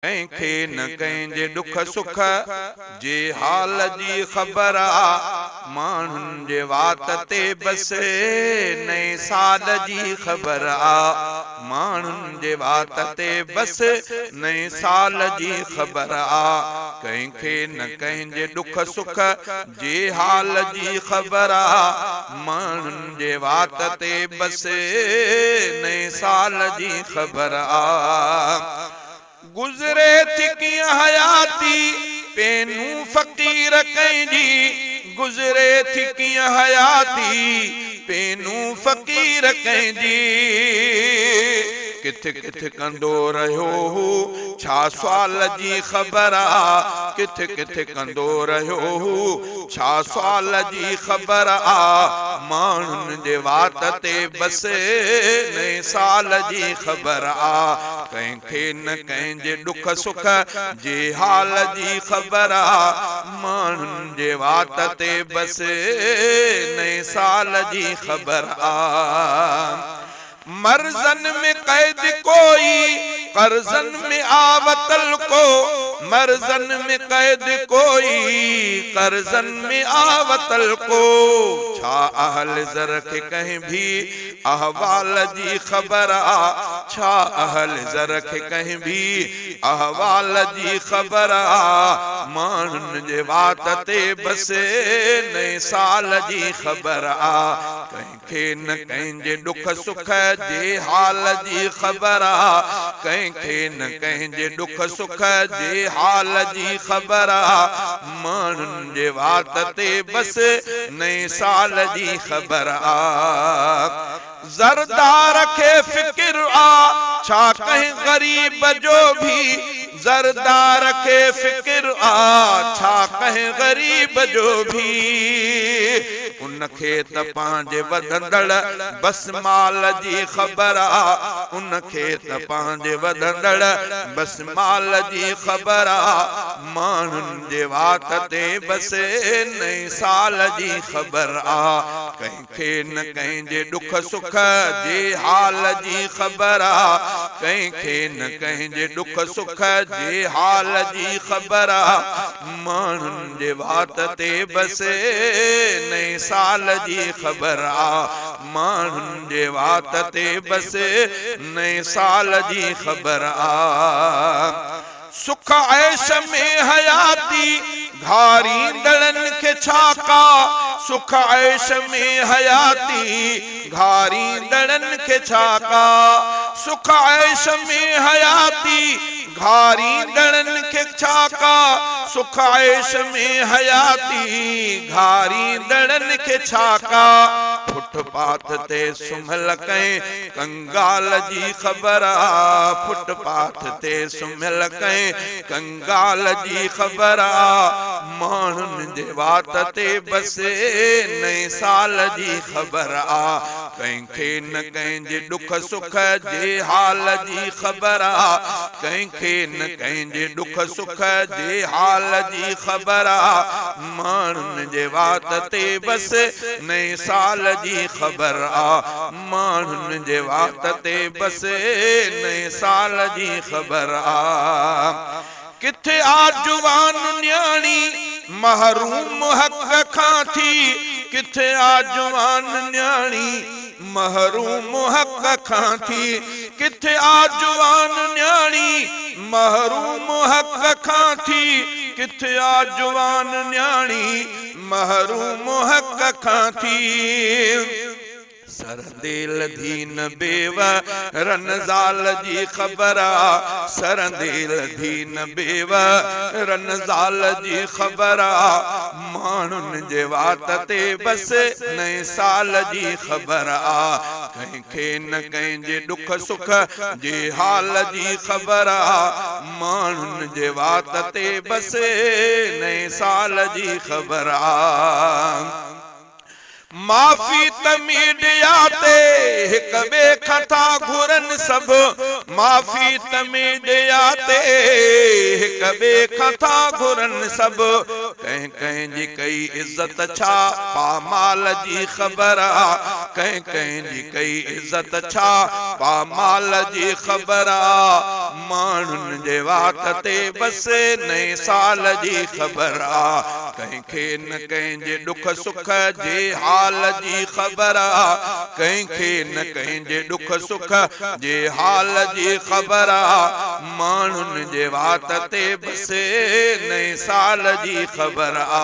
कंहिंखे न कंहिंजे दुख सुख जे हाल जी ख़बर आ। माण्हुनि जे वात ते बस नए साल जी ख़बर आ। माण्हुनि जे वात ते बस नए साल जी ख़बर आ। कंहिंखे न कंहिंजे दुख सुख जे हाल जी ख़बर आ। माण्हुनि जे वात ते बस नए साल जी ख़बर आ। गुज़रे थी कीअं हयाती पेनू फ़क़ीर कंहिंजी। गुज़रे थी कीअं हयाती पेनू फ़क़ीर कंहिंजी। किथे किथे कंदो रहियो हू छा सुवाल जी ख़बर आ। किथे किथे कंदो रहियो हू छा सुवाल जी ख़बर आ। माण्हुनि जे वात ते बस नए साल जी ख़बर आ। कंहिंखे न कंहिंजे दुख सुख जे हाल जी ख़बर आ। माण्हुनि जे वात ते बस नए साल जी ख़बर आ। मर्ज़न में कैद कोई कर्ज़न में आवतल को। मर्ज़न में कैद कोई कर्ज़न में आवतल को। छा अहल ज़र खे कंहिं भी अहवाल जी ख़बर आ। छा अहल ज़र खे कंहिं भी अहवाल जी ख़बर आ। माण्हुनि जे वात ते बस नए साल जी ख़बर आ। कंहिंखे न कंहिंजे दुख सुख जे हाल जी ख़बर आ। कंहिंखे न कंहिंजे दुख सुख जे हाल जी ख़बर आ। माण्हुनि जे वात ते बस नए साल जी ख़बर आ। ज़रदार खे फ़िक्र आ छा कंहिं ग़रीब जो भी। ज़रदार खे फ़िक्र आ छा कंहिं ग़रीब जो भी। उनखे त पंहिंजे वधंदड़ बस माल जी ख़बर आ। उनखे त पंहिंजे वधंदड़ बस माल जी ख़बर आ। माण्हुनि जे वात ते बस नए साल जी ख़बर आ। कंहिंखे न कंहिंजे दुख सुख जे हाल जी ख़बर आ। कंहिंखे न कंहिंजे दुख सुख जे हाल जी ख़बर आ। माण्हुनि जे वात ते बस नए साल जी ख़बर आ। माण्हुनि जे वात ते बस नए साल जी ख़बर आ। सुख ऐश में हयाती घारींदड़नि खे छा का। सुख ऐश में हयाती घारींदड़नि खे छा का। सुख ऐश में हयाती घारींदड़नि खे छा का। सुख ऐश में हयाती घारींदड़नि खे छा का। फुटपाथ ते सुम्हल कंहिं कंगाल जी ख़बर आ। फुटपाथ ते सुम्हल कंहिं कंगाल जी ख़बर आ। माण्हुनि जे वात ते बस नए साल जी ख़बर आ। कंहिंखे न कंहिंजे दुख सुख जे हाल जी ख़बर आ। कंहिंखे न कंहिंजे दुख सुख जे हाल जी ख़बर आ। माण्हुनि जे वात ते बस नए साल जी ख़बर आ। माण्हुनि जे वात ते बस नए साल जी ख़बर आ। किथे आ जुवान न्याणी महरूम हक़ खां थी। किथे आ जुवान न्याणी महरूम हक़ खां थी। किथे आ जुवान न्याणी महरूम हक़ खां थी। किथे आ जुवान न्याणी महरूम हक़ खां थी। सरदेल दीन बेव रन ज़ाल जी ख़बर आ। सरदेल दीन बेव रन ज़ाल जी ख़बर आ। माण्हुनि जे वात ते बस नए साल जी ख़बर आ। कंहिंखे न कंहिंजे दुख सुख जे हाल जी ख़बर आ। माण्हुनि जे वात ते बस नए साल जी ख़बर आ। माफ़ी तमीद याते हिक ॿिए खां था घुरनि सभु। माफ़ी तमीद याते हिक ॿिए खां था घुरनि सभु, कंहिं कंहिं जी कई इज़त छा पामाल जी ख़बर आ, कंहिं कंहिं जी कई इज़त छा पामाल जी ख़बर आ, माण्हुनि जे वात ते बसि नए साल जी ख़बर आ, कंहिंखे न कंहिंजे ॾुख सुख जे हाल जी ख़बर आ, कंहिंखे न कंहिंजे ॾुख सुख जे हाल जी ख़बर आ, माण्हुनि जे वात ते बसि नए साल जी ख़बर आ,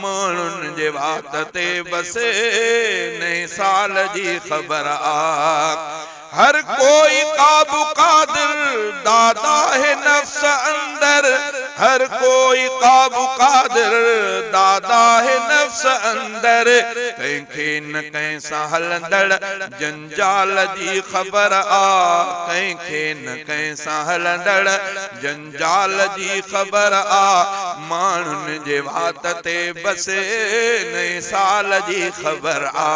माण्हुनि जे वात ते बसि नए साल जी ख़बर आ। हर कोई काबू कादिर दादा है नफ्स अंदर, हर कोई काबू कादिर दादा है नफ्स अंदर, कंहिंखे न कंहिं सां हलंदड़ जंजाल जी ख़बर आ, कंहिंखे न कंहिं सां हलंदड़ जंजाल जी ख़बर आ, माण्हुनि जे वात ते बसि नए साल जी ख़बर आ,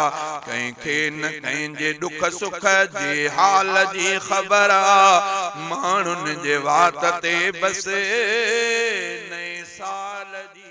कंहिंखे न कंहिंजे ॾुख सुख जे हाल जी ख़बर आ, माण्हुनि जे वात ते बसि नए साल जी